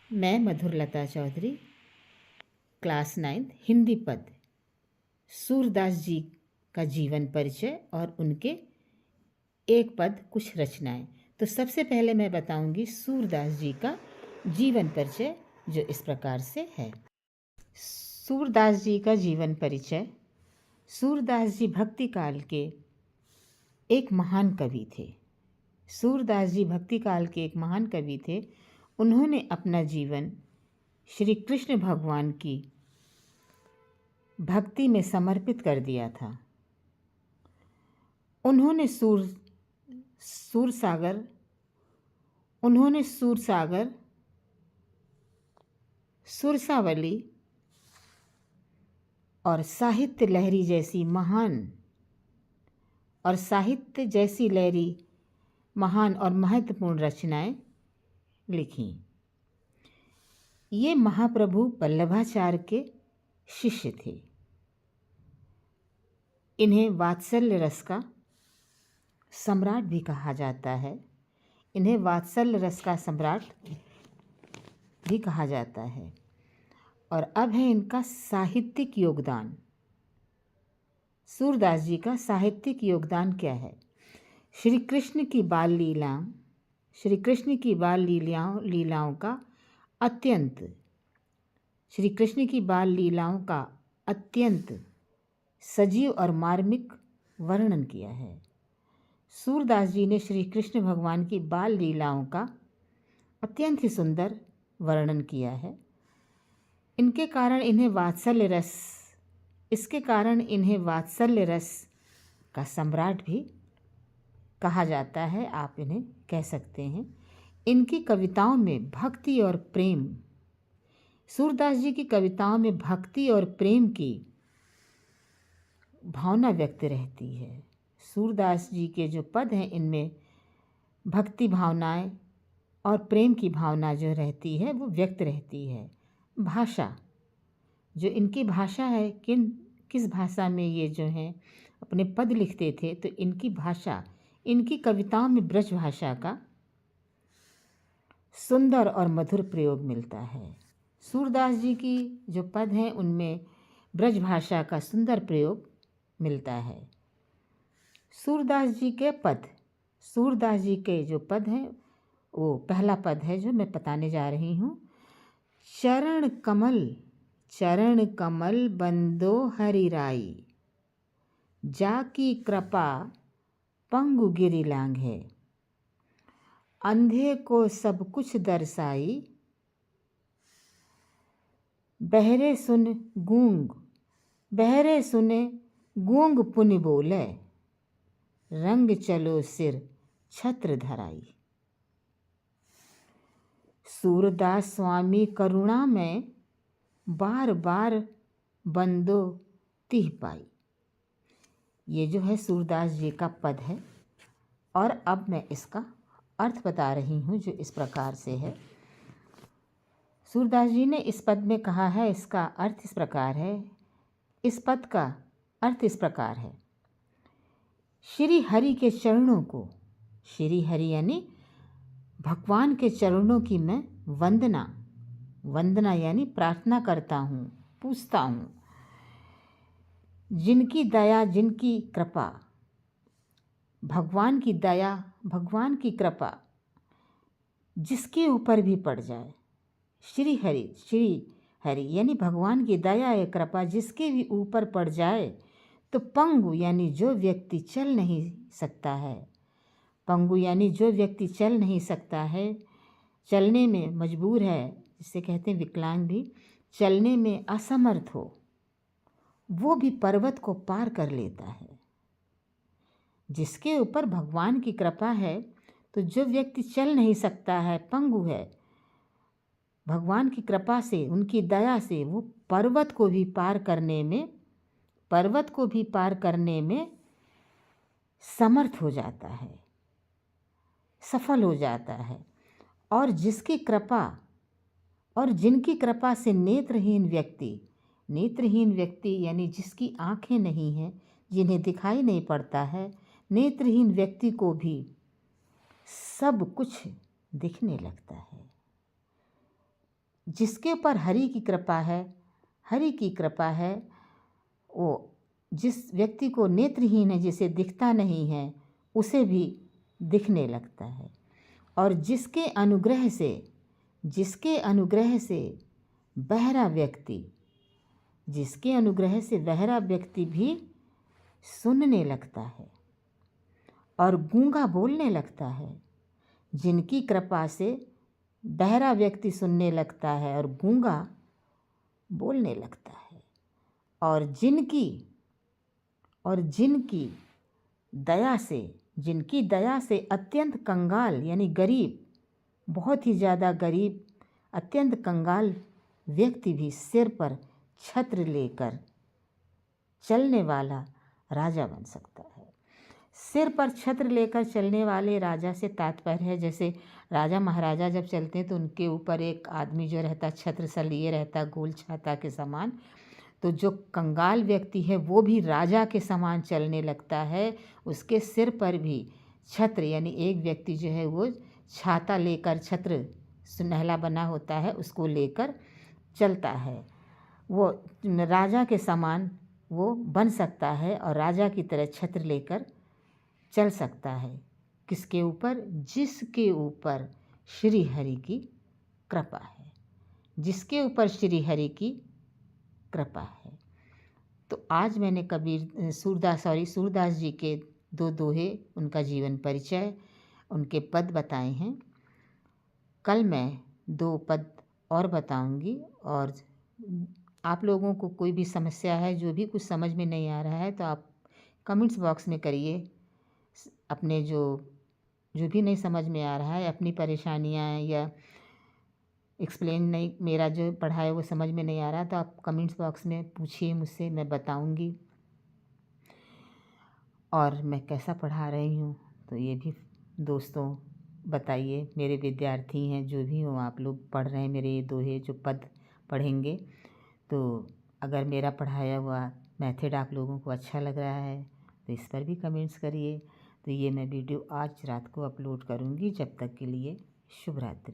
मैं मधुरलता चौधरी, क्लास 9 हिंदी पद, सूरदास जी का जीवन परिचय और उनके एक पद कुछ रचनाएं। तो सबसे पहले मैं बताऊंगी सूरदास जी का जीवन परिचय, जो इस प्रकार से है। सूरदास जी का जीवन परिचय। सूरदास जी भक्ति काल के एक महान कवि थे। सूरदास जी भक्ति काल के एक महान कवि थे। उन्होंने अपना जीवन श्री कृष्ण भगवान की भक्ति में समर्पित कर दिया था। उन्होंने सूरसागर, सुरसावली और साहित्य लहरी महान और महत्वपूर्ण रचनाएं लिखी। ये महाप्रभु वल्लभाचार्य के शिष्य थे। इन्हें वात्सल्य रस का सम्राट भी कहा जाता है। और अब है इनका साहित्यिक योगदान। सूरदास जी का साहित्यिक योगदान क्या है? श्री कृष्ण की बाल लीलाओं का अत्यंत सजीव और मार्मिक वर्णन किया है। सूरदास जी ने श्री कृष्ण भगवान की बाल लीलाओं का अत्यंत ही सुंदर वर्णन किया है। इसके कारण इन्हें वात्सल्य रस का सम्राट भी कहा जाता है। आप इन्हें कह सकते हैं। इनकी कविताओं में भक्ति और प्रेम, सूरदास जी की कविताओं में भक्ति और प्रेम की भावना व्यक्त रहती है। सूरदास जी के जो पद हैं, इनमें भक्ति भावनाएं और प्रेम की भावना जो रहती है वो व्यक्त रहती है। भाषा, जो इनकी भाषा है, किस भाषा में ये जो हैं अपने पद लिखते थे, तो इनकी कविताओं में ब्रज भाषा का सुंदर और मधुर प्रयोग मिलता है। सूरदास जी की जो पद हैं उनमें ब्रज भाषा का सुंदर प्रयोग मिलता है। सूरदास जी के जो पद हैं, वो पहला पद है जो मैं बताने जा रही हूँ। चरण कमल बंदो हरिराई, जाकी कृपा पंगु गिरि लांघे, अंधे को सब कुछ दर्शाई, बहरे सुने गूंग पुनि बोले, रंग चलो सिर छत्र धराई। सूरदास स्वामी करुणा में बार बार बंदो तिह पाई। ये जो है सूरदास जी का पद है। और अब मैं इसका अर्थ बता रही हूँ, जो इस प्रकार से है। सूरदास जी ने इस पद में कहा है, इसका अर्थ इस प्रकार है। इस पद का अर्थ इस प्रकार है। श्री हरि के चरणों को, श्री हरि यानी भगवान के चरणों की मैं वंदना यानी प्रार्थना करता हूँ, पूछता हूँ। जिनकी दया, जिनकी कृपा, भगवान की कृपा जिसके ऊपर भी पड़ जाए, श्री हरि यानी भगवान की दया या कृपा जिसके भी ऊपर पड़ जाए, तो पंगु यानी जो व्यक्ति चल नहीं सकता है, चलने में मजबूर है, जिसे कहते हैं विकलांग भी, चलने में असमर्थ हो, वो भी पर्वत को पार कर लेता है। जिसके ऊपर भगवान की कृपा है, तो जो व्यक्ति चल नहीं सकता है, पंगु है, भगवान की कृपा से, उनकी दया से वो पर्वत को भी पार करने में समर्थ हो जाता है, सफल हो जाता है। और जिनकी कृपा से नेत्रहीन व्यक्ति यानी जिसकी आंखें नहीं हैं, जिन्हें दिखाई नहीं पड़ता है, नेत्रहीन व्यक्ति को भी सब कुछ दिखने लगता है। जिसके ऊपर हरि की कृपा है, हरि की कृपा है, वो जिस व्यक्ति को नेत्रहीन है, जिसे दिखता नहीं है, उसे भी दिखने लगता है। और जिसके अनुग्रह से बहरा व्यक्ति भी सुनने लगता है और गूंगा बोलने लगता है। जिनकी कृपा से बहरा व्यक्ति सुनने लगता है और गूंगा बोलने लगता है, और जिनकी दया से अत्यंत कंगाल यानी गरीब, बहुत ही ज़्यादा गरीब, अत्यंत कंगाल व्यक्ति भी सिर पर छत्र लेकर चलने वाला राजा बन सकता है। सिर पर छत्र लेकर चलने वाले राजा से तात्पर्य है, जैसे राजा महाराजा जब चलते हैं तो उनके ऊपर एक आदमी जो रहता छत्र सा लिए रहता गोल छाता के समान, तो जो कंगाल व्यक्ति है वो भी राजा के समान चलने लगता है। उसके सिर पर भी छत्र यानी एक व्यक्ति जो है वो छाता लेकर, छत्र सुनहला बना होता है, उसको लेकर चलता है। वो राजा के समान वो बन सकता है और राजा की तरह छत्र लेकर चल सकता है। किसके ऊपर? जिसके ऊपर श्री हरि की कृपा है, जिसके ऊपर श्री हरि की कृपा है। तो आज मैंने सूरदास जी के 2 दोहे, उनका जीवन परिचय, उनके पद बताए हैं। कल मैं 2 पद और बताऊंगी, और आप लोगों को कोई भी समस्या है, जो भी कुछ समझ में नहीं आ रहा है, तो आप कमेंट्स बॉक्स में करिए। अपने जो भी नहीं समझ में आ रहा है, अपनी परेशानियां या एक्सप्लेन नहीं, मेरा जो पढ़ा है वो समझ में नहीं आ रहा, तो आप कमेंट्स बॉक्स में पूछिए मुझसे, मैं बताऊंगी। और मैं कैसा पढ़ा रही हूँ तो ये भी दोस्तों बताइए। मेरे विद्यार्थी हैं, जो भी हो, आप लोग पढ़ रहे हैं मेरे ये दोहे जो पद पढ़ेंगे, तो अगर मेरा पढ़ाया हुआ मेथड आप लोगों को अच्छा लग रहा है तो इस पर भी कमेंट्स करिए। तो ये मैं वीडियो आज रात को अपलोड करूँगी। जब तक के लिए शुभ रात्रि।